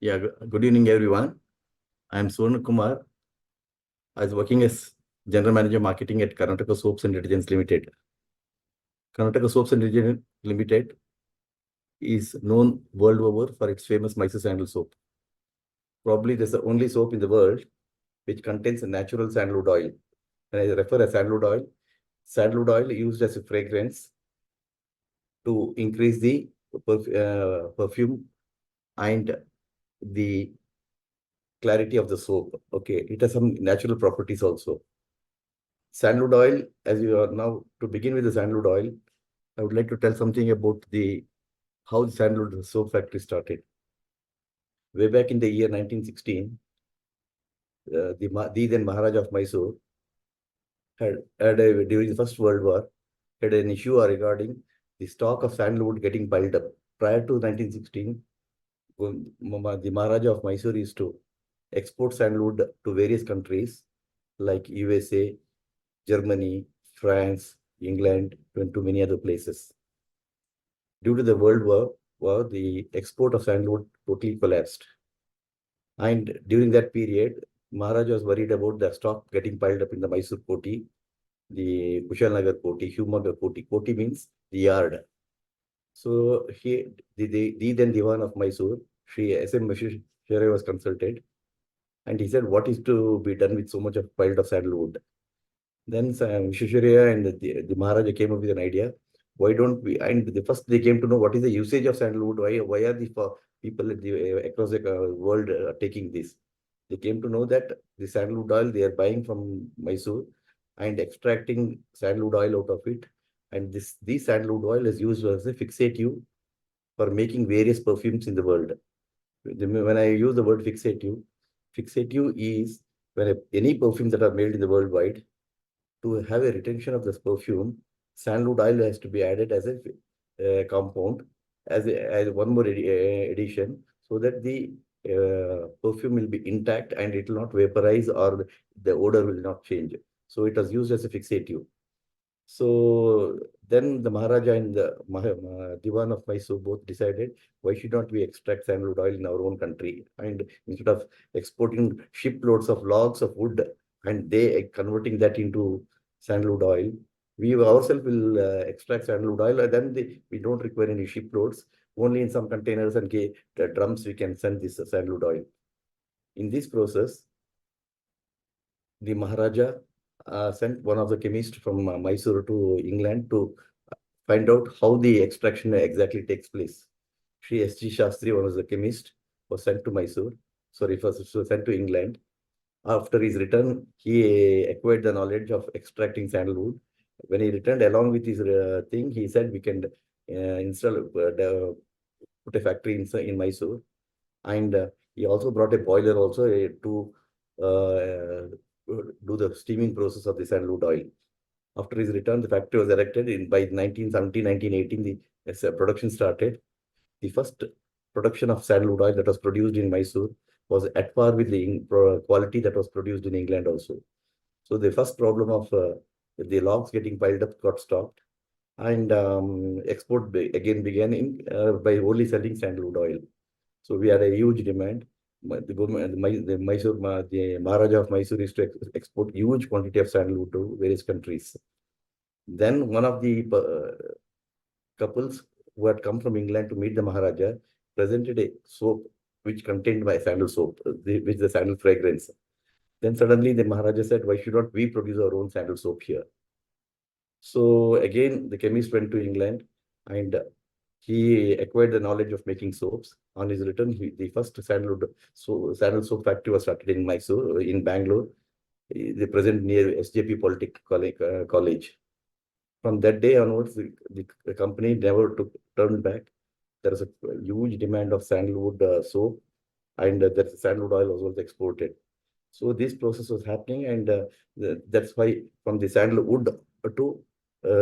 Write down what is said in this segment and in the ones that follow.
Yeah, good evening, everyone. I'm Suvarna Kumar. I was working as General Manager Marketing at Karnataka Soaps and Detergents Limited. Karnataka Soaps and Detergents Limited is known world over for its famous Mysore Sandal Soap. Probably this is the only soap in the world which contains a natural sandalwood oil. When I refer to sandalwood oil used as a fragrance to increase the perfume and the clarity of the soap. Okay, it has some natural properties also. Sandalwood oil, as you are now, to begin with the sandalwood oil, I would like to tell something about the how the sandalwood soap factory started. Way back in the year 1916, the then Maharaja of Mysore during the First World War, had an issue regarding the stock of sandalwood getting piled up. Prior to 1916, the Maharaja of Mysore used to export sandalwood to various countries like USA, Germany, France, England, and to many other places. Due to the War, the export of sandalwood totally collapsed. And during that period, Maharaj was worried about the stock getting piled up in the Mysore Koti, the Kushalnagar Koti, Humagar Koti. Koti means the yard. So the then Diwan of Mysore, Sri S.M. Shere was consulted, and he said, "What is to be done with so much of piled of sandalwood?" Then Vishwasharya and the Maharaja came up with an idea. Why don't we? And first they came to know what is the usage of sandalwood. Why are the people across the world taking this? They came to know that the sandalwood oil they are buying from Mysore and extracting sandalwood oil out of it. And this sandalwood oil is used as a fixative for making various perfumes in the world. When I use the word fixative is when any perfumes that are made in the worldwide, to have a retention of this perfume, sandalwood oil has to be added as a compound, as one more addition, so that the perfume will be intact and it will not vaporize or the odor will not change. So it was used as a fixative. So then the Maharaja and the Diwan of Mysore both decided, why should not we extract sandalwood oil in our own country? And instead of exporting shiploads of logs of wood and they converting that into sandalwood oil, we ourselves will extract sandalwood oil, and then we don't require any shiploads. Only in some containers and the drums we can send this sandalwood oil. In this process, the Maharaja sent one of the chemists from Mysore to England to find out how the extraction exactly takes place. Sri S.G. Shastri, one of the chemists, was sent to Mysore. Sorry, first was sent to England. After his return, he acquired the knowledge of extracting sandalwood. When he returned along with his thing, he said we can install, put a factory in Mysore. And he also brought a boiler also to do the steaming process of the sandalwood oil. After his return, the factory was erected by 1917, 1918. The production started. The first production of sandalwood oil that was produced in Mysore was at par with the quality that was produced in England also. So the first problem of the logs getting piled up got stopped, and export again began by only selling sandalwood oil. So we had a huge demand. The government, the Mysore, the Maharaja of Mysore used to export huge quantity of sandalwood to various countries. Then one of the couples who had come from England to meet the Maharaja presented a soap which contained my sandal soap, which the sandal fragrance. Then suddenly the Maharaja said, why should not we produce our own sandal soap here? So again, the chemist went to England and he acquired the knowledge of making soaps. On his return, the first sandal soap factory was started in Mysore, in Bangalore. They present near SJP College. From that day onwards, the company never turned back. There is a huge demand of sandalwood soap, and that sandalwood oil was also exported. So this process was happening, and that's why from the sandalwood to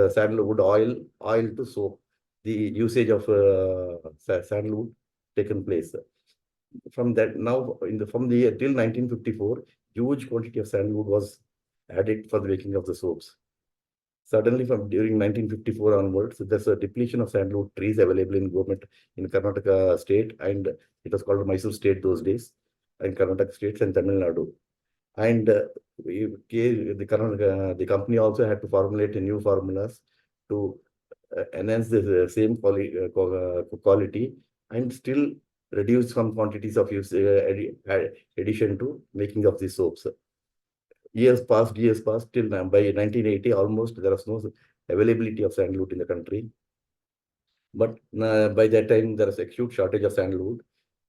sandalwood oil to soap, the usage of sandalwood taken place. From that now from the till 1954, huge quantity of sandalwood was added for the making of the soaps. Suddenly, from during 1954 onwards, there's a depletion of sandalwood trees available in government in Karnataka state, and it was called Mysore state those days, and Karnataka states and Tamil Nadu. And the company also had to formulate new formulas to enhance the same quality and still reduce some quantities of use addition to making of the soaps. Years passed till now. By 1980, almost there was no availability of sandalwood in the country. But by that time, there was a huge shortage of sandalwood.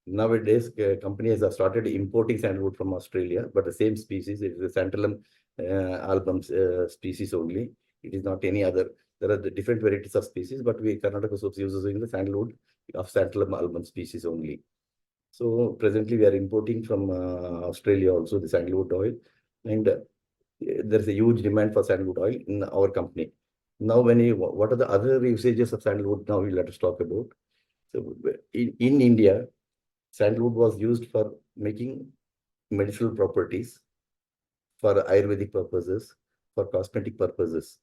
Nowadays, companies have started importing sandalwood from Australia, but the same species, it is the Santalum album species only. It is not any other. There are the different varieties of species, but we Karnataka soaps uses the sandalwood of Santalum album species only. So presently, we are importing from Australia also the sandalwood oil, and there is a huge demand for sandalwood oil in our company. Now, what are the other usages of sandalwood? Now, let us talk about. So, in India, sandalwood was used for making medicinal properties, for Ayurvedic purposes, for cosmetic purposes.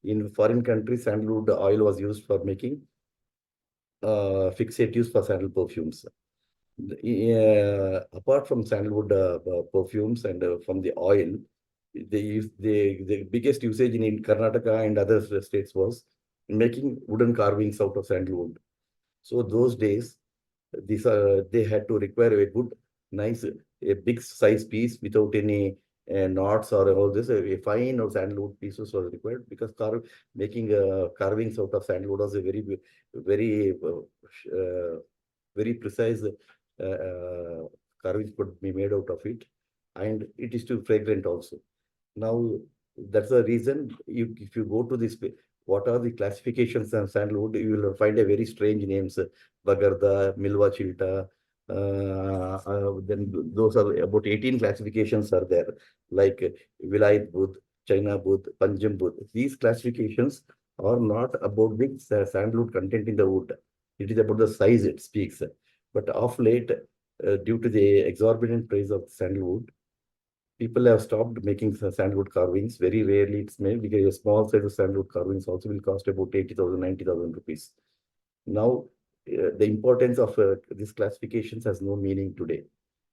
In foreign countries, sandalwood oil was used for making fixatives for sandal perfumes. Apart from sandalwood perfumes and from the oil, the biggest usage in Karnataka and other states was making wooden carvings out of sandalwood. So those days, they had to require a good, nice, a big size piece without any knots or all this. A fine or sandalwood pieces was required because making carvings out of sandalwood was a very, very precise carvings could be made out of it, and it is too fragrant also. Now, that's the reason if you go to this, what are the classifications of sandalwood, you will find a very strange names, Bagarda, Milva Chilta, then those are about 18 classifications are there, like Vilayat Bud, China Bud, Panjam Bud. These classifications are not about the sandalwood content in the wood. It is about the size it speaks. But of late, due to the exorbitant price of sandalwood, people have stopped making sandalwood carvings. Very rarely it's made because a small size of sandalwood carvings also will cost about 80,000, 90,000 rupees. Now, the importance of these classifications has no meaning today.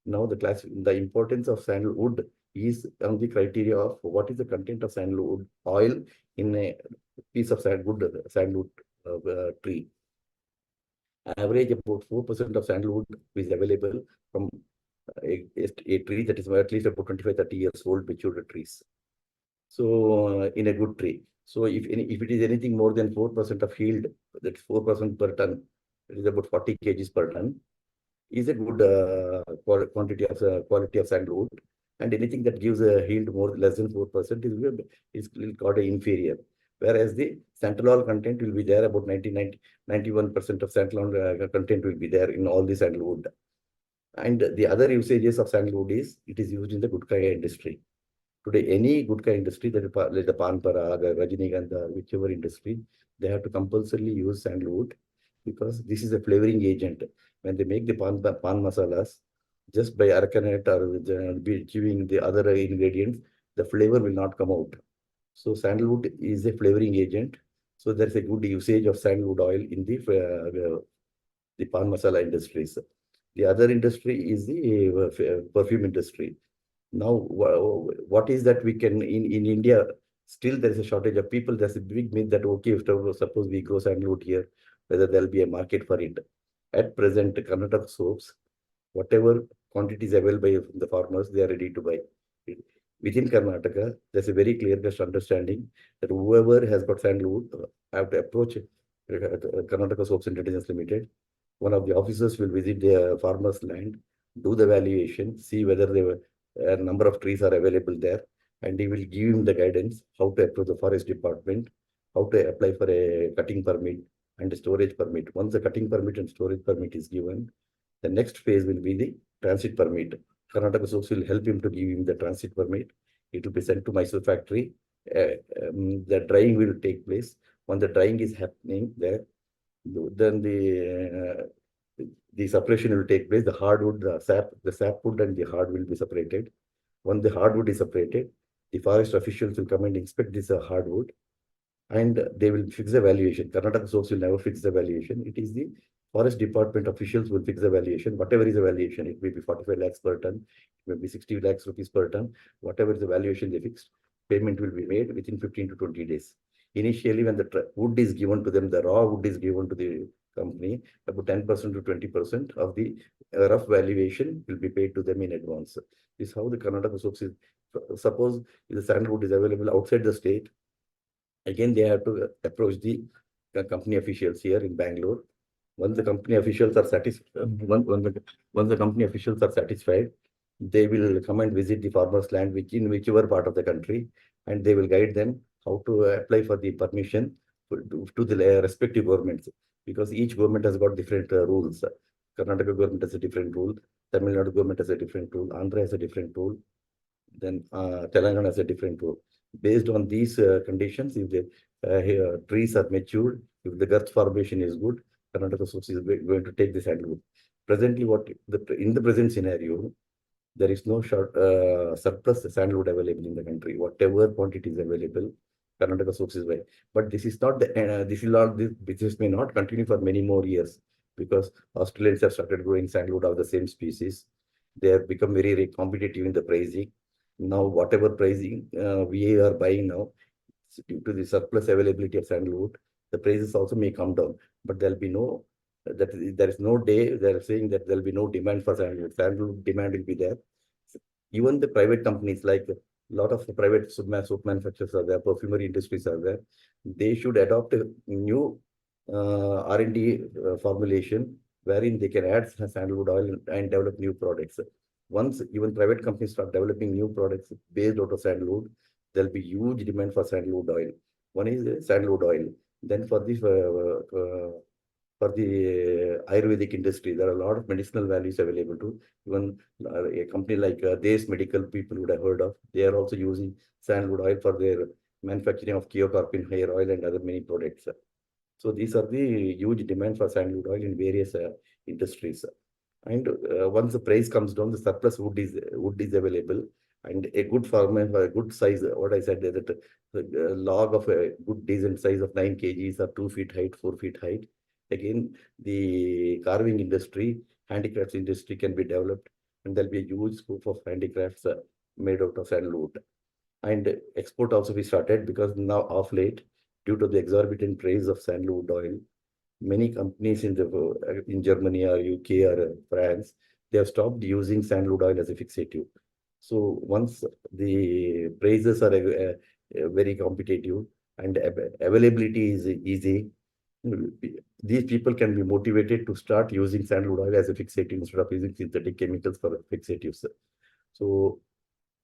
Now, the importance of sandalwood is on the criteria of what is the content of sandalwood oil in a piece of sandalwood tree. Average about 4% of sandalwood is available from a tree that is at least about 25, 30 years old, mature trees. So in a good tree. So if it is anything more than 4% of yield, that's 4% per ton, it is about 40 kgs per ton, is a good quality of sandalwood. And anything that gives a yield less than 4% is called inferior. Whereas the santalol content will be there about 91% of santalol content will be there in all the sandalwood. And the other usages of sandalwood is it is used in the gutkaya industry. Today, any gutka industry, that is like the Pan Parag, Rajnigandha, whichever industry, they have to compulsorily use sandalwood because this is a flavoring agent. When they make the pan masalas, just by arakanut or giving the other ingredients, the flavor will not come out. So sandalwood is a flavoring agent. So there is a good usage of sandalwood oil in the pan masala industries. The other industry is the perfume industry. Now, what is that we can, in India, still there is a shortage of people. There's a big myth that, okay, if suppose we grow sandalwood here, whether there'll be a market for it. At present, Karnataka soaps, whatever quantities available from the farmers, they are ready to buy. Within Karnataka, there's a very clear-cut understanding that whoever has got sandalwood have to approach Karnataka Soaps Intelligence Limited. One of the officers will visit the farmer's land, do the valuation, see whether a number of trees are available there, and he will give him the guidance how to approach the forest department, how to apply for a cutting permit and a storage permit. Once the cutting permit and storage permit is given, the next phase will be the transit permit. Karnataka Soaps will help him to give him the transit permit. It will be sent to Mysore factory. The drying will take place. When the drying is happening there, then the separation will take place. The hardwood, the sapwood and the hard will be separated. When the hardwood is separated, the forest officials will come and inspect this hardwood. and they will fix the valuation. Karnataka soaps will never fix the valuation. It is the forest department officials will fix the valuation. Whatever is the valuation, it may be 45 lakhs per ton, it may be 60 lakhs rupees per ton, whatever is the valuation they fixed, payment will be made within 15 to 20 days. Initially, when the wood is given to them, the raw wood is given to the company, about 10% to 20% of the rough valuation will be paid to them in advance. This is how the Karnataka soaps is. Suppose the sandalwood is available outside the state, again they have to approach the company officials here in Bangalore. Once the company officials are satisfied, once the company officials are satisfied, they will come and visit the farmers' land, in whichever part of the country, and they will guide them how to apply for the permission to the respective governments, because each government has got different rules. Karnataka government has a different rule, Tamil Nadu government has a different rule, Andhra has a different rule, then Telangana has a different rule. Based on these conditions, if the trees are matured, if the girth formation is good, Karnataka source is going to take the sandalwood. Presently, in the present scenario, there is no surplus sandalwood available in the country. Whatever quantity is available, Karnataka source is by. But this is not the this business may not continue for many more years, because Australians have started growing sandalwood of the same species. They have become very competitive in the pricing. Now, whatever pricing we are buying now, due to the surplus availability of sandalwood, the prices also may come down. But there'll be no there is no day they're saying that there'll be no demand for sandalwood. Sandalwood demand will be there. Even the private companies, like a lot of private soap manufacturers are there, perfumery industries are there. They should adopt a new R&D formulation wherein they can add sandalwood oil and develop new products. Once even private companies start developing new products based out of sandalwood, there'll be huge demand for sandalwood oil. One is sandalwood oil. Then for the Ayurvedic industry, there are a lot of medicinal values available to even a company like Des Medical, people would have heard of. They are also using sandalwood oil for their manufacturing of Keocarpin hair oil and other many products. So these are the huge demand for sandalwood oil in various industries. And once the price comes down, the surplus wood is available, and a good farmer, a good size. What I said that the log of a good decent size of 9 kgs or 2 feet height, 4 feet height. Again, the carving industry, handicrafts industry can be developed, and there'll be a huge scope of handicrafts made out of sandalwood. And export also we started, because now of late, due to the exorbitant price of sandalwood oil, many companies in Germany or UK or France, they have stopped using sandalwood oil as a fixative. So once the prices are very competitive and availability is easy, these people can be motivated to start using sandalwood oil as a fixative instead of using synthetic chemicals for fixatives. So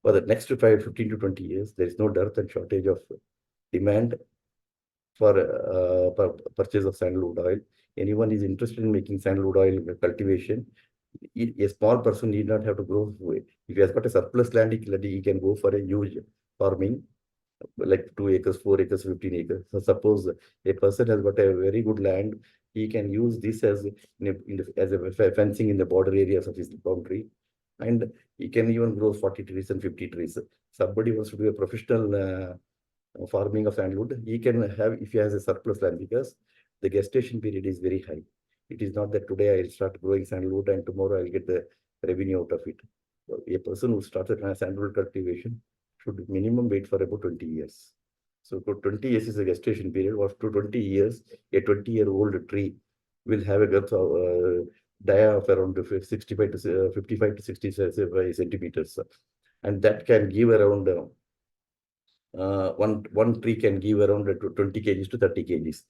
for the next 15 to 20 years, there is no dearth and shortage of demand for purchase of sandalwood oil. Anyone is interested in making sandalwood oil cultivation, a small person need not have to grow. If he has got a surplus land, he can go for a huge farming, like 2 acres, 4 acres, 15 acres. So suppose a person has got a very good land, he can use this as as a fencing in the border areas of his boundary, and he can even grow 40 trees and 50 trees. Somebody wants to do a professional farming of sandalwood, he can have, if he has a surplus land, because the gestation period is very high. It is not that today I'll start growing sandalwood and tomorrow I'll get the revenue out of it. So a person who starts a sandalwood cultivation should minimum wait for about 20 years. So for 20 years is the gestation period. After 20 years, a 20-year-old tree will have a girth of dia of around 65 to 55 to 60 centimeters, and that can give around one tree can give around 20 kgs to 30 kgs.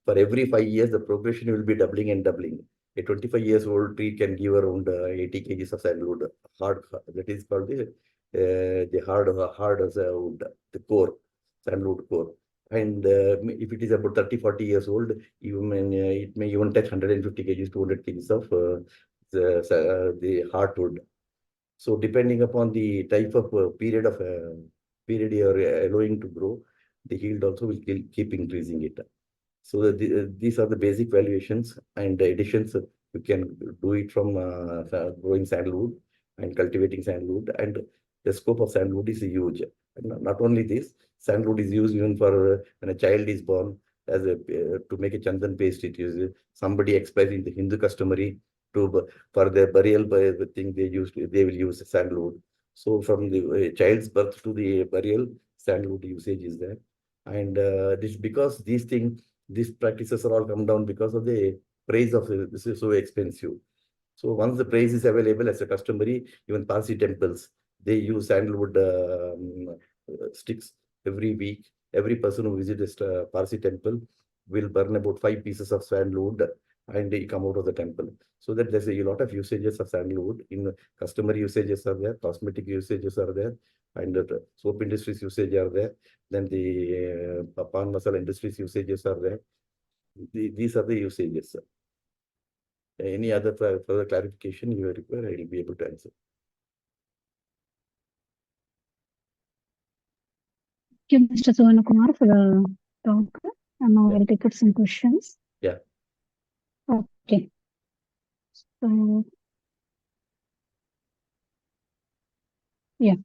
For every 5 years, the progression will be doubling and doubling. A 25 years old tree can give around 80 kgs of sandalwood, hard, that is called the hard as a wood, the core, sandalwood core. And if it is about 30-40 years old, it may even take 150 kgs, 200 kgs of the hardwood. So depending upon the type of period you are allowing to grow, the yield also will keep increasing it. So these are the basic valuations and additions. You can do it from growing sandalwood and cultivating sandalwood, and the scope of sandalwood is huge. Not only this, sandalwood is used even for when a child is born as a to make a chandan paste. It is somebody expires in the Hindu customary to for their burial thing they will use sandalwood. So from the child's birth to the burial, sandalwood usage is there, and this because these practices are all come down because of the price of this is so expensive. So once the price is available as a customary, even Parsi temples, they use sandalwood sticks every week. Every person who visits a Parsi temple will burn about 5 pieces of sandalwood and they come out of the temple. So that there's a lot of usages of sandalwood. In customary usages are there, cosmetic usages are there, and the soap industries usage are there. Then the pan masala industries usages are there. These are the usages. Any other further clarification you require, I will be able to answer. Thank you, Mr. Suvarnakumar, for the talk. And now we'll take up some questions. Yeah. Okay. So, yeah.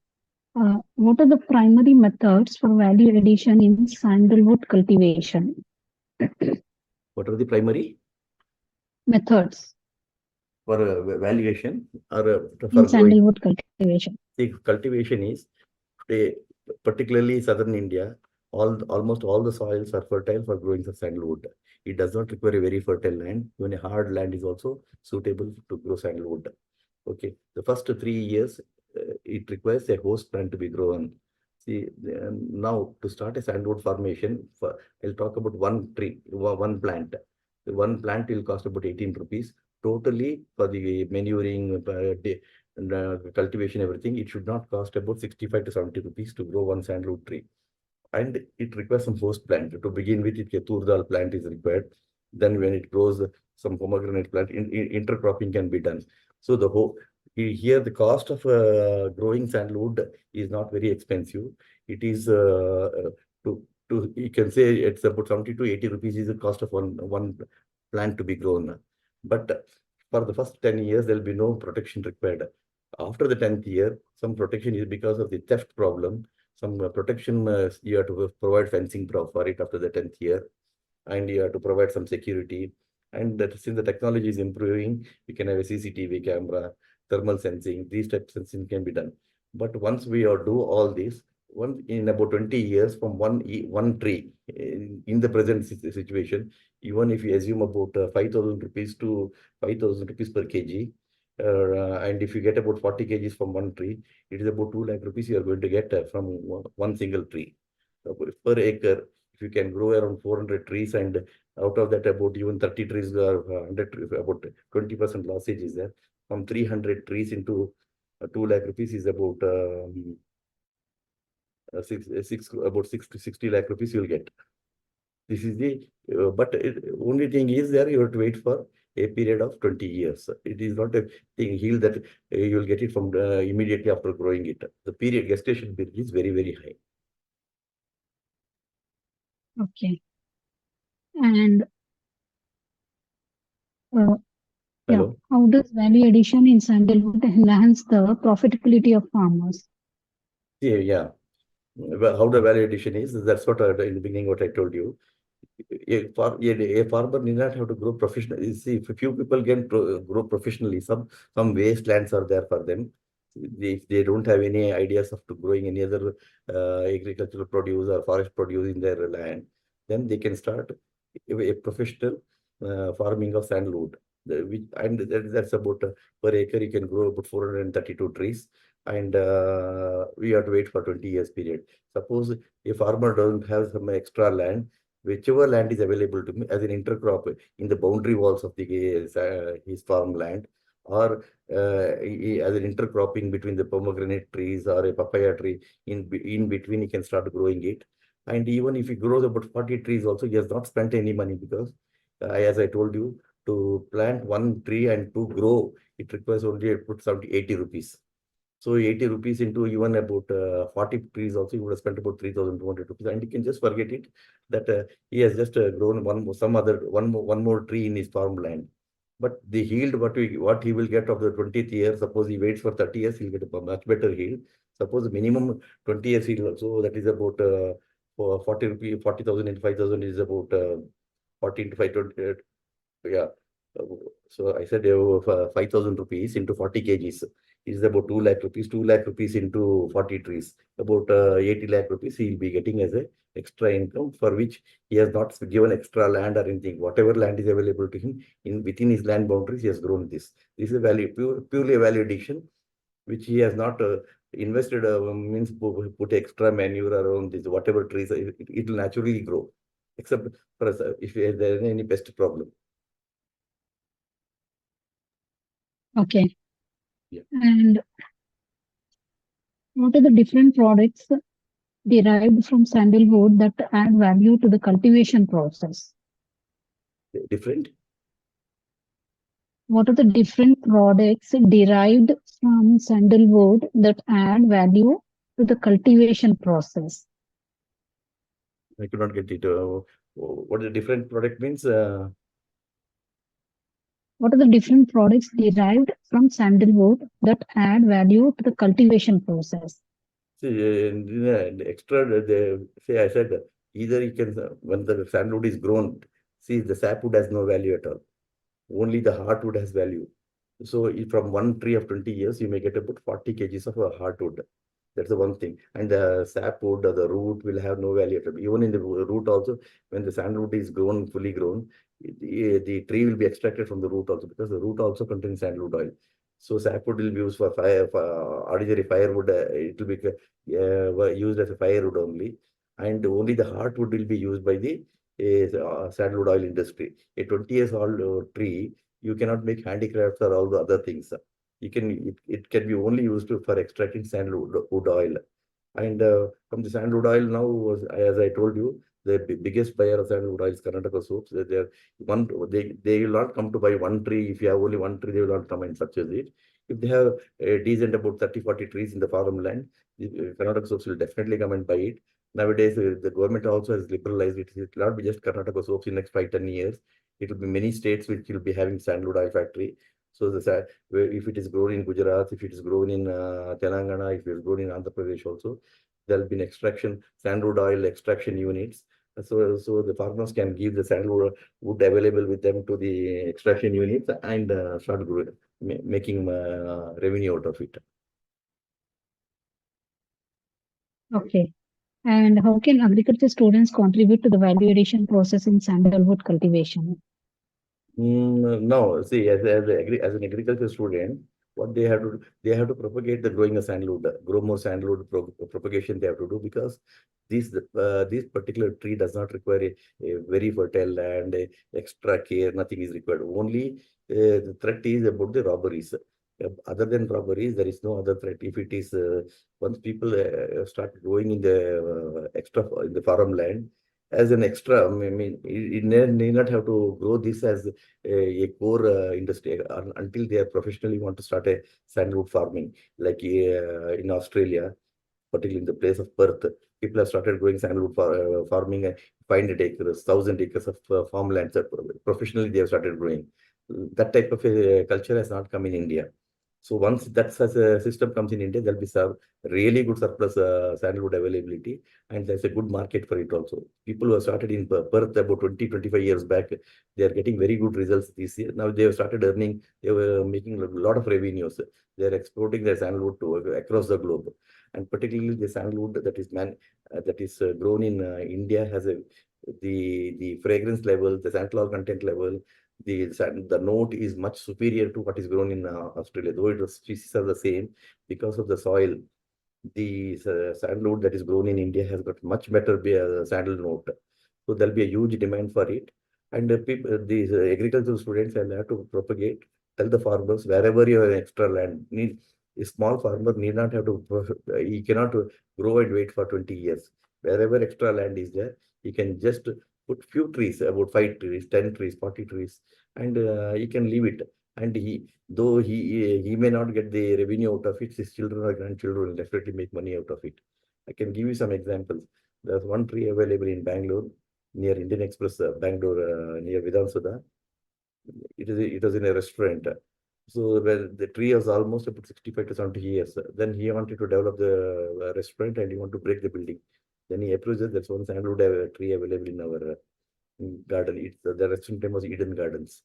What are the primary methods for value addition in sandalwood cultivation? What are the primary Methods for valuation or for in sandalwood cultivation? The cultivation is particularly southern India. Almost all the soils are fertile for growing the sandalwood. It does not require a very fertile land. Even a hard land is also suitable to grow sandalwood. Okay, the first 3 years it requires a host plant to be grown. See, now to start a sandalwood formation, I'll talk about one tree, one plant. The one plant will cost about 18 rupees. Totally for the manuring, cultivation, everything, it should not cost about 65 to 70 rupees to grow one sandalwood tree. And it requires some host plant. To begin with, a turdal plant is required. Then when it grows, some pomegranate plant, intercropping can be done. So the whole here the cost of growing sandalwood is not very expensive. It is you can say it's about 70 to 80 rupees is the cost of one plant to be grown. But for the first 10 years, there will be no protection required. After the 10th year, some protection is because of the theft problem. Some protection you have to provide fencing for it after the 10th year, and you have to provide some security. And that since the technology is improving, you can have a CCTV camera, thermal sensing, these types of sensing can be done. But once we do all this, in about 20 years from one tree, in the present situation, even if you assume about 5,000 rupees to 5,000 rupees per kg, and if you get about 40 kgs from one tree, it is about 2 lakh rupees you are going to get from one single tree. Per acre, if you can grow around 400 trees, and out of that about even 30 trees or 100 trees, about 20% lossage is there. From 300 trees into 2 lakh rupees is about about 6 to 60 lakh rupees you will get. This is the but only thing is there you have to wait for a period of 20 years. It is not a thing heal that you will get it from immediately after growing it. The gestation period is very, very high. Okay. And yeah, how does value addition in sandalwood enhance the profitability of farmers? Yeah. Well, how the value addition is, that's what in the beginning what I told you. A farmer need not have to grow professionally. See, if a few people can grow professionally, some wastelands are there for them. If they don't have any ideas of growing any other agricultural produce or forest produce in their land, then they can start a professional farming of sandalwood. And that's about per acre you can grow about 432 trees, and we have to wait for 20 years period. Suppose a farmer doesn't have some extra land, whichever land is available to me as an intercrop in the boundary walls of his farmland, or as an intercropping between the pomegranate trees or a papaya tree, in between he can start growing it. And even if he grows about 40 trees also, he has not spent any money, because as I told you, to plant one tree and to grow, it requires only about 80 rupees. So 80 rupees into even about 40 trees also, you would have spent about 3,200 rupees. And you can just forget it that he has just grown one more tree in his farmland. But the yield what he will get of the 20th year, suppose he waits for 30 years, he'll get a much better yield. Suppose minimum 20 years yield, so that is about for 40 rupee, 40,000 into 5,000 is about 40 into 520. Yeah. Uh, So I said 5,000 rupees into 40 kgs is about 2 lakh rupees. 2 lakh rupees into 40 trees, about 80 lakh rupees he will be getting as a extra income, for which he has not given extra land or anything. Whatever land is available to him in within his land boundaries, he has grown this. This is a value, purely a value addition, which he has not invested, means put extra manure around this, whatever trees, it will naturally grow, except for us, if there is any pest problem. Okay. Yeah. And what are the different products derived from sandalwood that add value to the cultivation process? Different. What are the different products derived from sandalwood that add value to the cultivation process? I could not get it. What the different product means? What are the different products derived from sandalwood that add value to the cultivation process? See, the extra, say I said, either you can, when the sandalwood is grown, see, the sapwood has no value at all. Only the heartwood has value. So from one tree of 20 years, you may get about 40 kgs of heartwood. That's the one thing. And the sapwood or the root will have no value at all. Even in the root also, when the sandalwood is grown, fully grown, the tree will be extracted from the root also, because the root also contains sandalwood oil. So sapwood will be used for fire, for ordinary firewood. It will be used as a firewood only. And only the heartwood will be used by the sandalwood oil industry. A 20 years old tree, you cannot make handicrafts or all the other things. It can be only used for extracting sandalwood wood oil. And from the sandalwood oil now, as I told you, the biggest buyer of sandalwood oil is Karnataka soaps. They will not come to buy one tree. If you have only one tree, they will not come and purchase it. If they have a decent about 30-40 trees in the farmland, the Karnataka soaps will definitely come and buy it. Nowadays, the government also has liberalized it. It will not be just Karnataka soaps in the next 5-10 years. It will be many states which will be having sandalwood oil factory. So if it is grown in Gujarat, if it is grown in Telangana, if it is grown in Andhra Pradesh also, there will be an extraction, sandalwood oil extraction units. So the farmers can give the sandalwood wood available with them to the extraction units and start making revenue out of it. Okay. And how can agriculture students contribute to the value addition process in sandalwood cultivation? No, see, as an agriculture student, what they have to propagate the growing of sandalwood, grow more sandalwood propagation they have to do, because this particular tree does not require a very fertile land, extra care, nothing is required. Only the threat is about the robberies. Other than robberies, there is no other threat. If it is once people start growing in the extra in the farmland as an extra, I mean, it need not have to grow this as a core industry until they are professionally want to start a sandalwood farming, like in Australia, particularly in the place of Perth. People have started growing sandalwood farming, 500 acres, 1,000 acres of farmlands. Professionally, they have started growing. That type of culture has not come in India. So once that such a system comes in India, there'll be some really good surplus sandalwood availability, and there's a good market for it also. People who have started in Perth about 20-25 years back, they are getting very good results this year. Now they have started earning, they were making a lot of revenues. They are exporting their sandalwood to across the globe, and particularly the sandalwood that is grown in India has the fragrance level, the xanthol content level, the note is much superior to what is grown in Australia, though the species are the same. Because of the soil, the sandalwood that is grown in India has got much better sandal note. So there'll be a huge demand for it. And these agricultural students will have to propagate, tell the farmers wherever you have extra land. A small farmer need not have to, he cannot grow and wait for 20 years. Wherever extra land is there, he can just put few trees, about 5 trees, 10 trees, 40 trees, and he can leave it. And though he may not get the revenue out of it, his children or grandchildren will definitely make money out of it. I can give you some examples. There's one tree available in Bangalore, near Indian Express, Bangalore, near Vidhan Sudha. It was in a restaurant. So the tree was almost about 65 to 70 years. Then he wanted to develop the restaurant and he wanted to break the building. Then he approached us. That's one sandalwood tree available in our garden. The restaurant name was Eden Gardens.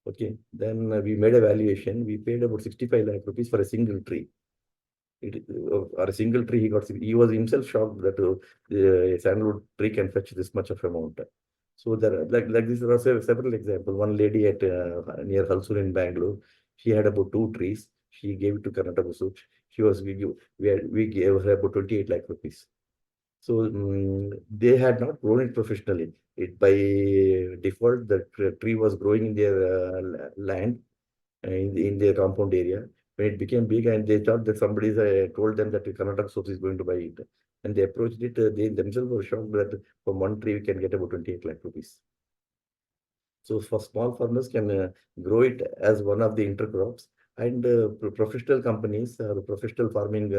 Okay. Then we made a valuation. We paid about 65 lakh rupees for a single tree. Or a single tree, he was himself shocked that a sandalwood tree can fetch this much of amount. So there, like this, there are several examples. One lady at near Halsur in Bangalore, she had about 2 trees. She gave it to Karnataka Soap. We gave her about 28 lakh rupees. So they had not grown it professionally. It by default, the tree was growing in their land in their compound area. When it became big, and they thought that somebody told them that Karnataka Soaps is going to buy it, and they approached it. They themselves were shocked that from one tree we can get about 28 lakh rupees. So for small farmers can grow it as one of the intercrops, and professional companies or professional farming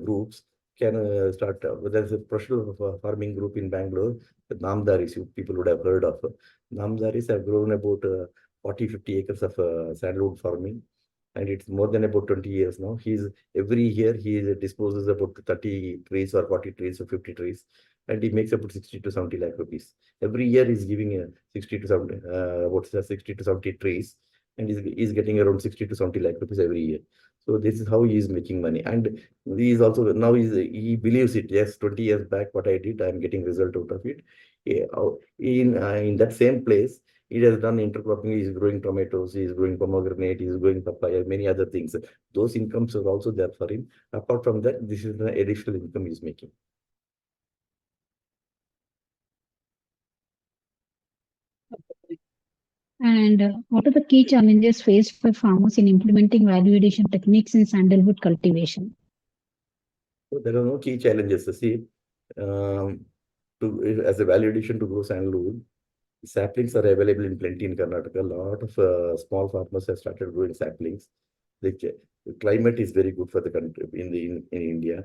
groups can start. There's a professional farming group in Bangalore, the Namdaris, you people would have heard of. Namdaris have grown about 40, 50 acres of sandalwood farming, and it's more than about 20 years now. Every year he disposes about 30 trees or 40 trees or 50 trees, and he makes about 60 to 70 lakh rupees. Every year he's giving 60 to 70, about 60 to 70 trees, and he's getting around 60 to 70 lakh rupees every year. So this is how he is making money. And he is also now he believes it. Yes, 20 years back, what I did, I'm getting result out of it. Yeah, in that same place, he has done intercropping. He's growing tomatoes, he's growing pomegranate, he's growing papaya, many other things. Those incomes are also there for him. Apart from that, this is the additional income he's making. And what are the key challenges faced by farmers in implementing value addition techniques in sandalwood cultivation? So there are no key challenges. See, as a value addition to grow sandalwood, saplings are available in plenty in Karnataka. A lot of small farmers have started growing saplings. The climate is very good for the country in India,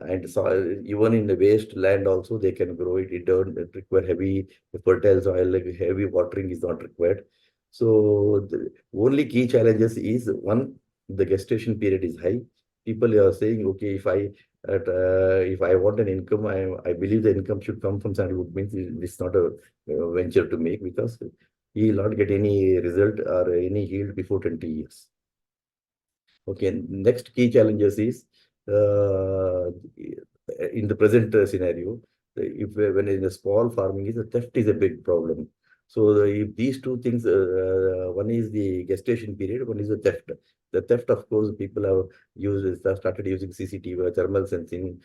and so even in the waste land also they can grow it. It don't require heavy fertile soil, like heavy watering is not required. So the only key challenges is one, the gestation period is high. People are saying, okay, if I want an income, I believe the income should come from sandalwood, means it's not a venture to make, because he will not get any result or any yield before 20 years. Okay, next key challenges is in the present scenario, if when in a small farming, is the theft is a big problem. So if these two things, one is the gestation period, one is the theft. The theft, of course, people have started using CCTV, thermal sensing,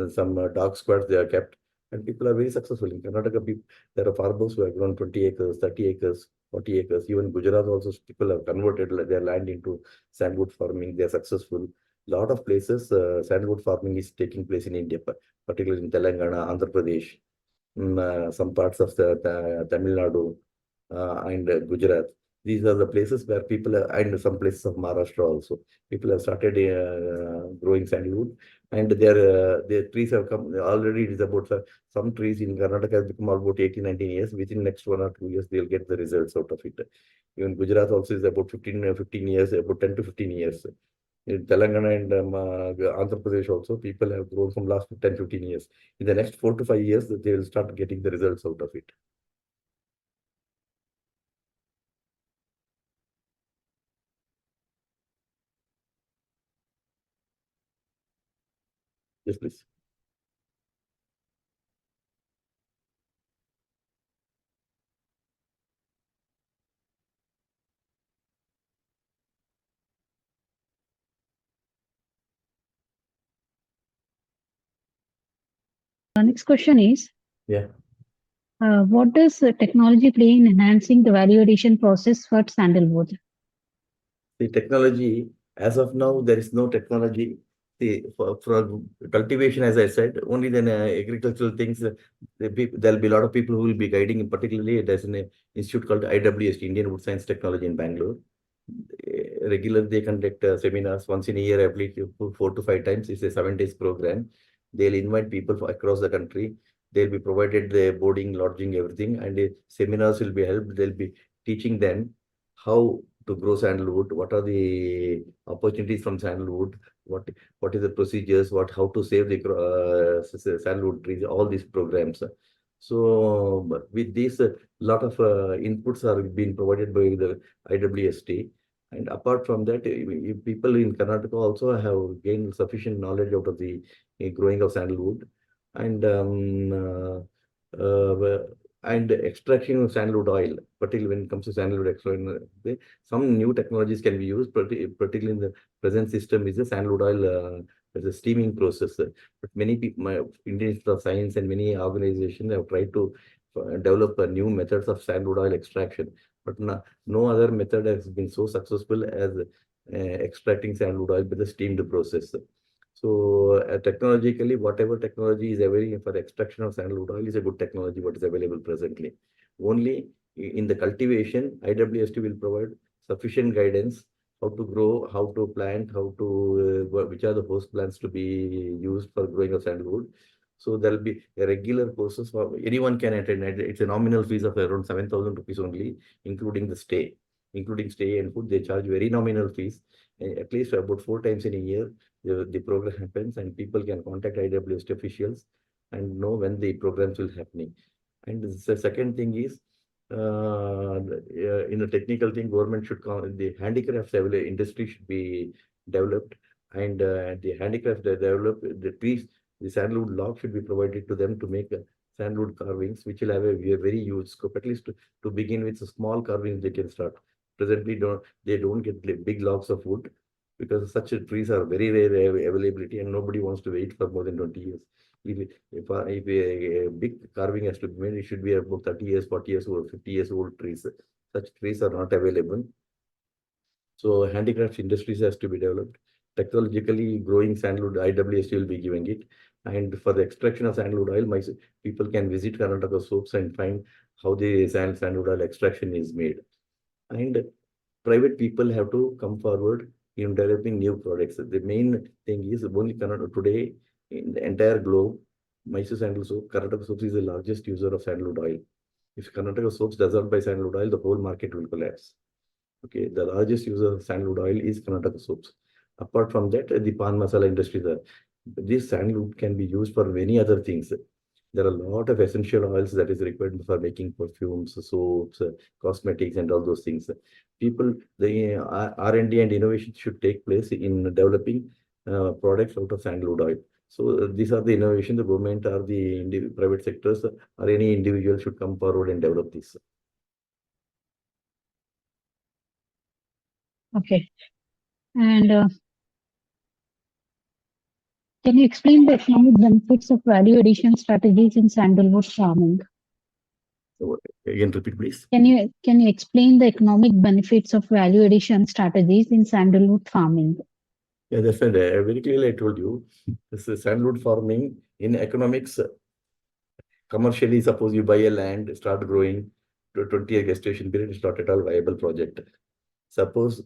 some dark squads they are kept, and people are very successful in Karnataka. There are farmers who have grown 20 acres, 30 acres, 40 acres. Even Gujarat also, people have converted their land into sandalwood farming. They are successful. Lot of places, sandalwood farming is taking place in India, particularly in Telangana, Andhra Pradesh, some parts of the Tamil Nadu, and Gujarat. These are the places where people and some places of Maharashtra also. People have started growing sandalwood, and their trees have come already. It is about some trees in Karnataka have become about 18, 19 years. Within next 1 or 2 years, they'll get the results out of it. Even Gujarat also is about 15 years, about 10 to 15 years. In Telangana and Andhra Pradesh also, people have grown from last 10, 15 years. In the next 4 to 5 years, they will start getting the results out of it. Yes, please. The next question is, Yeah. what does technology play in enhancing the value addition process for sandalwood? The technology, as of now, there is no technology. See, for cultivation, as I said, only then agricultural things, there'll be a lot of people who will be guiding, particularly there's an institute called IWS, Indian Wood Science Technology in Bangalore. Regularly, they conduct seminars once in a year, every 4 to 5 times. It's a 7 days program. They'll invite people across the country. They'll be provided the boarding, lodging, everything, and seminars will be held. They'll be teaching them how to grow sandalwood, what are the opportunities from sandalwood, what is the procedures, how to save the sandalwood trees, all these programs. So with this, a lot of inputs are being provided by the IWST. And apart from that, people in Karnataka also have gained sufficient knowledge out of the growing of sandalwood. And and extraction of sandalwood oil, particularly when it comes to sandalwood extraction, some new technologies can be used, particularly in the present system is the sandalwood oil as a steaming process. But many people, Indian Institute of Science and many organizations have tried to develop new methods of sandalwood oil extraction. But no other method has been so successful as extracting sandalwood oil by the steamed process. So technologically, whatever technology is available for the extraction of sandalwood oil is a good technology what is available presently. Only in the cultivation, IWST will provide sufficient guidance how to grow, how to plant, how to which are the host plants to be used for growing of sandalwood. So there will be a regular process for anyone can attend. It's a nominal fees of around 7,000 rupees only, including the stay, including stay and food. They charge very nominal fees, at least about 4 times in a year. The program happens and people can contact IWST officials and know when the programs will happening. And the second thing is, in a technical thing, government should come, the handicrafts industry should be developed, and the handicrafts they develop, the trees, the sandalwood log should be provided to them to make sandalwood carvings, which will have a very huge scope. At least to begin with, small carvings they can start. Presently, they don't get big logs of wood because such trees are very rare availability and nobody wants to wait for more than 20 years. If a big carving has to be made, it should be about 30 years, 40 years old, 50 years old trees. Such trees are not available. So handicrafts industries has to be developed. Technologically growing sandalwood, IWST will be giving it. And for the extraction of sandalwood oil, people can visit Karnataka soaps and find how the sandalwood oil extraction is made. And private people have to come forward in developing new products. The main thing is only Karnataka today in the entire globe, Mysore Sandal Soap, Karnataka Soaps is the largest user of sandalwood oil. If Karnataka Soaps does not buy sandalwood oil, the whole market will collapse. Okay, the largest user of sandalwood oil is Karnataka Soaps. Apart from that, the pan masala industry, this sandalwood can be used for many other things. There are a lot of essential oils that is required for making perfumes, soaps, cosmetics, and all those things. People, the R&D and innovation should take place in developing products out of sandalwood oil. So these are the innovation the government or the private sectors or any individual should come forward and develop this. Okay. And can you explain the economic benefits of value addition strategies in sandalwood farming? So again, repeat, please. Can you explain the economic benefits of value addition strategies in sandalwood farming? Yeah, that's right. Very clearly I told you. This is sandalwood farming in economics. Commercially, suppose you buy a land, start growing to 20-year gestation period, it's not at all viable project. Suppose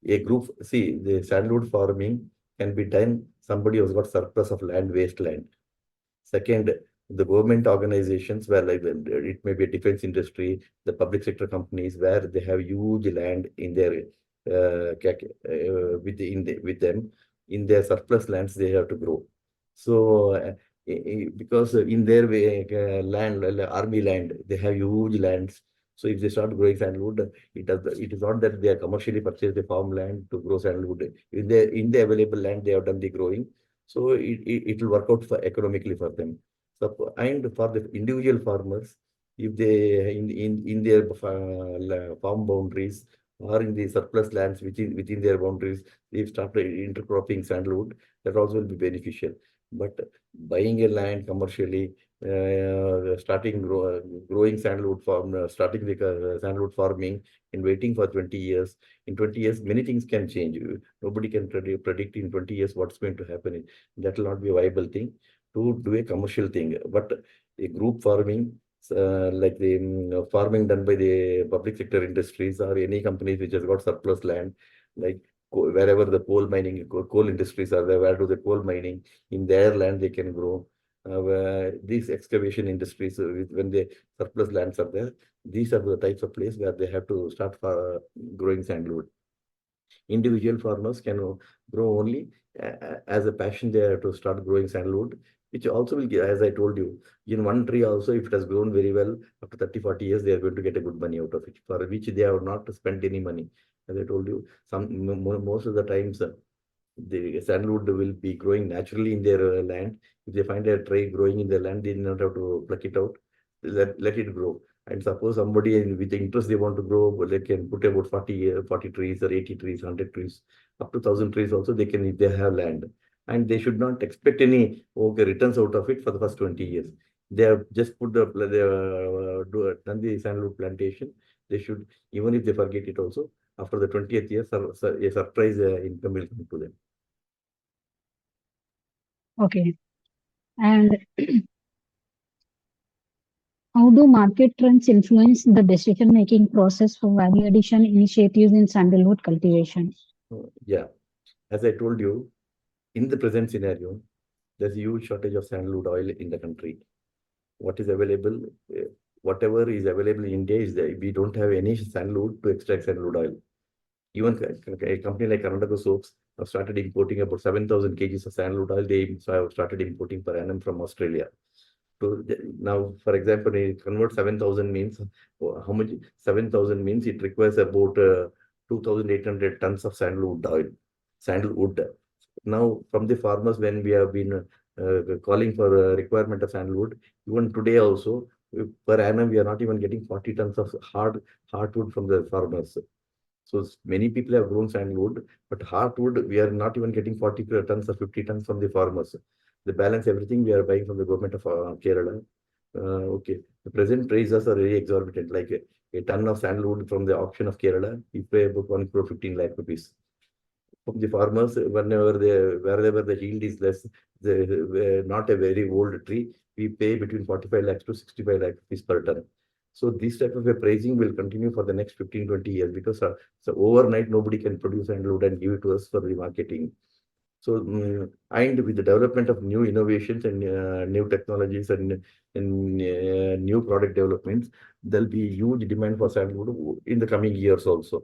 a group, see, the sandalwood farming can be done, somebody who's got surplus of land, waste land. Second, the government organizations where like it may be a defense industry, the public sector companies where they have huge land in their with them in their surplus lands they have to grow. So because in their way, land, army land, they have huge lands. So if they start growing sandalwood, it is not that they are commercially purchased the farmland to grow sandalwood. In the available land, they have done the growing. So it will work out for economically for them. So, and for the individual farmers, if they in their farm boundaries or in the surplus lands within their boundaries, they start intercropping sandalwood, that also will be beneficial. But buying a land commercially, starting growing sandalwood farm, starting the sandalwood farming and waiting for 20 years. In 20 years, many things can change. Nobody can predict in 20 years what's going to happen. That will not be a viable thing to do a commercial thing. But a group farming, like the farming done by the public sector industries or any companies which has got surplus land, like wherever the coal mining, coal industries are there, where do the coal mining, in their land they can grow. these excavation industries, when the surplus lands are there, these are the types of place where they have to start growing sandalwood. Individual farmers can grow only as a passion. They have to start growing sandalwood, which also will give, as I told you, in one tree also, if it has grown very well, after 30-40 years, they are going to get a good money out of it, for which they have not spent any money. As I told you, most of the times, the sandalwood will be growing naturally in their land. If they find a tree growing in their land, they do not have to pluck it out. Let it grow. And suppose somebody with interest they want to grow, well, they can put about 40 trees or 80 trees, 100 trees, up to 1,000 trees also they can if they have land. And they should not expect any returns out of it for the first 20 years. They have just put done the sandalwood plantation. They should, even if they forget it also, after the 20th year, a surprise income will come to them. Okay. And how do market trends influence the decision-making process for value addition initiatives in sandalwood cultivation? Yeah, as I told you, in the present scenario, there's a huge shortage of sandalwood oil in the country. What is available, whatever is available in India is that we don't have any sandalwood to extract sandalwood oil. Even a company like Karnataka Soaps have started importing about 7,000 kgs of sandalwood oil. They have started importing per annum from Australia. So now, for example, convert 7,000 means how much? 7,000 means it requires about 2,800 tons of sandalwood oil, sandalwood. Now, from the farmers, when we have been calling for a requirement of sandalwood, even today also, per annum, we are not even getting 40 tons of hardwood from the farmers. So many people have grown sandalwood, but hardwood, we are not even getting 40 tons or 50 tons from the farmers. The balance, everything we are buying from the government of Kerala. Okay, the present prices are very exorbitant. Like a ton of sandalwood from the auction of Kerala, we pay about 1 crore 15 lakh rupees. From the farmers, wherever the yield is less, not a very old tree, we pay between 45 lakhs to 65 lakh rupees per ton. So this type of a pricing will continue for the next 15-20 years, because so overnight nobody can produce sandalwood and give it to us for the marketing. So and with the development of new innovations and new technologies and new product developments, there'll be huge demand for sandalwood in the coming years also.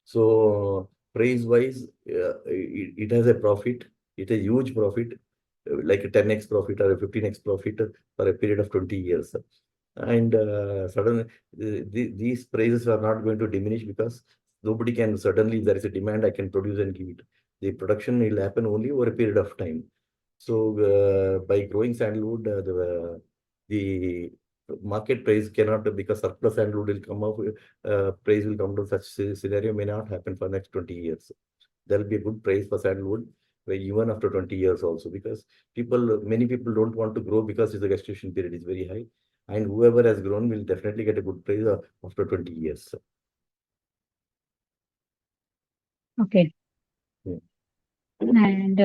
So price wise, it has a profit. It a huge profit, like a 10x profit or a 15x profit for a period of 20 years. And suddenly, these prices are not going to diminish, because nobody can suddenly, if there is a demand, I can produce and give it. The production will happen only over a period of time. So by growing sandalwood, the market price cannot, because surplus sandalwood will come up, price will come to such scenario may not happen for next 20 years. There will be a good price for sandalwood even after 20 years also, because many people don't want to grow because the gestation period is very high, and whoever has grown will definitely get a good price after 20 years. Okay. Hmm. And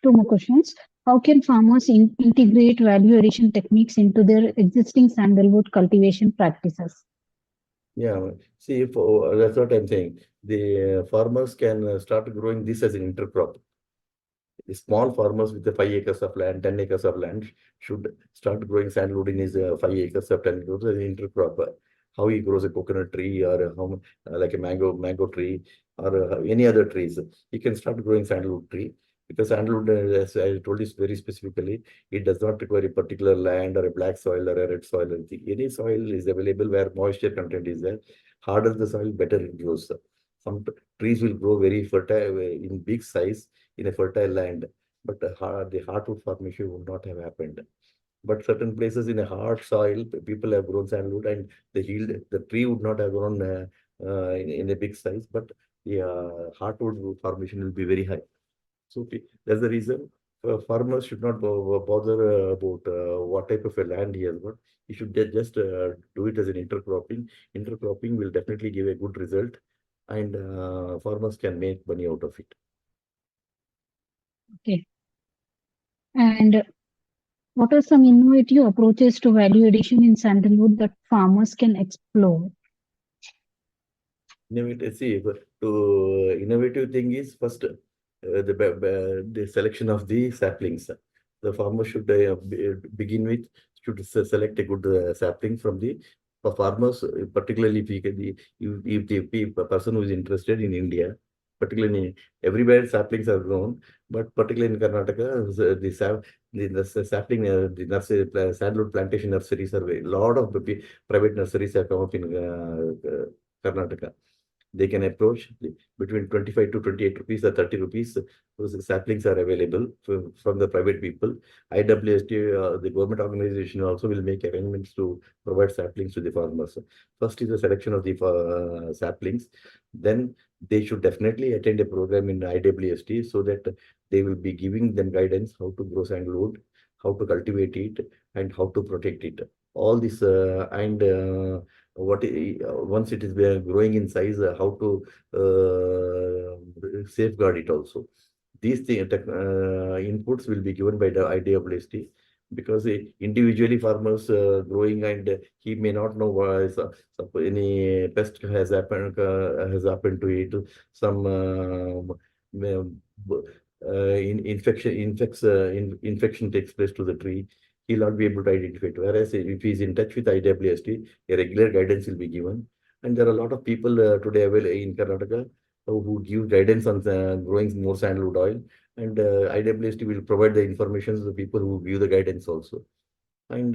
two more questions. How can farmers integrate value addition techniques into their existing sandalwood cultivation practices? Yeah, see, that's what I'm saying. The farmers can start growing this as an intercrop. The small farmers with the 5 acres of land, 10 acres of land should start growing sandalwood in his 5 acres of 10 acres as an intercrop. How he grows a coconut tree, or how like a mango tree, or any other trees. He can start growing sandalwood tree, because sandalwood, as I told you very specifically, it does not require a particular land or a black soil or a red soil. Any soil is available where moisture content is there. Harder the soil, better it grows. Some trees will grow very fertile in big size in a fertile land, but the hardwood formation would not have happened. But certain places in a hard soil, people have grown sandalwood, and the tree would not have grown in a big size, but the hardwood formation will be very high. So that's the reason farmers should not bother about what type of a land he has got. He should just do it as an intercropping. Intercropping will definitely give a good result, and farmers can make money out of it. Okay. And what are some innovative approaches to value addition in sandalwood that farmers can explore? Innovative, see, to innovative thing is first the selection of the saplings. the farmer should begin with, should select a good sapling from the for farmers, particularly if, if the person who is interested in India, particularly everywhere saplings are grown, but particularly in Karnataka, the sapling, the nursery, sandalwood plantation nurseries are a lot of the private nurseries have come up in Karnataka. They can approach between 25 to 28 rupees or 30 rupees. Those saplings are available from the private people. IWST, the government organization also will make arrangements to provide saplings to the farmers. First is the selection of the saplings. Then they should definitely attend a program in IWST so that they will be giving them guidance how to grow sandalwood, how to cultivate it, and how to protect it. All this once it is growing in size, how to safeguard it also. These inputs will be given by the IDWST because individually farmers growing and he may not know why any pest has happened to it, some infection takes place to the tree. He'll not be able to identify it. Whereas if he's in touch with IWST, a regular guidance will be given. And there are a lot of people today available in Karnataka who give guidance on growing more sandalwood oil. And IWST will provide the information to the people who give the guidance also. And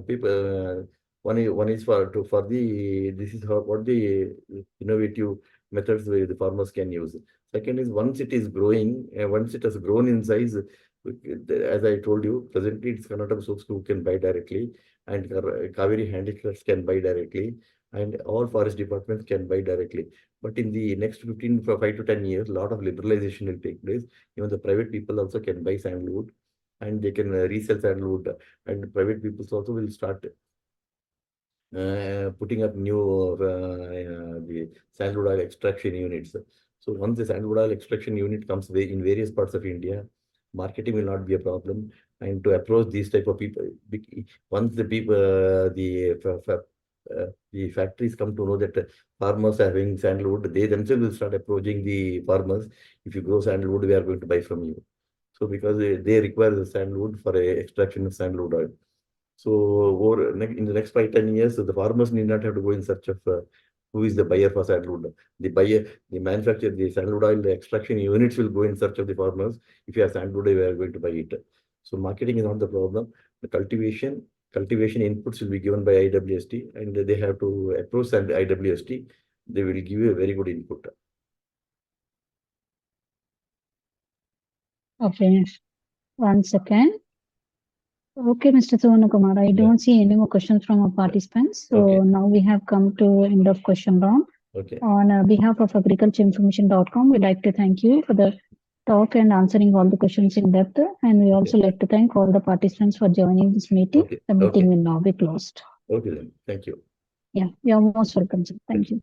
people, one is for the this is how what the innovative methods where the farmers can use. Second is once it is growing, once it has grown in size, as I told you, presently it's Karnataka soaps who can buy directly, and Kaveri handicrafts can buy directly, and all forest departments can buy directly. But in the next 5 to 10 years, a lot of liberalization will take place. Even the private people also can buy sandalwood, and they can resell sandalwood, and private people also will start putting up new the sandalwood oil extraction units. So once the sandalwood oil extraction unit comes in various parts of India, marketing will not be a problem. And to approach these type of people, once the people, the factories come to know that farmers are having sandalwood, they themselves will start approaching the farmers. If you grow sandalwood, we are going to buy from you. So because they require the sandalwood for a extraction of sandalwood oil. So in the next 5-10 years, the farmers need not have to go in search of who is the buyer for sandalwood. The buyer, the manufacturer, the sandalwood oil, the extraction units will go in search of the farmers. If you have sandalwood, we are going to buy it. So marketing is not the problem. The cultivation inputs will be given by IWST, and they have to approach and IWST. They will give you a very good input. Okay, 1 second. Okay, Mr. Suvarnakumar, I don't see any more questions from our participants. So now we have come to end of question round. Okay. On behalf of agricultureinformation.com, we'd like to thank you for the talk and answering all the questions in depth. And we also like to thank all the participants for joining this meeting. The meeting will now be closed. Okay then. Thank you. Yeah, you're most welcome, sir. Thank you.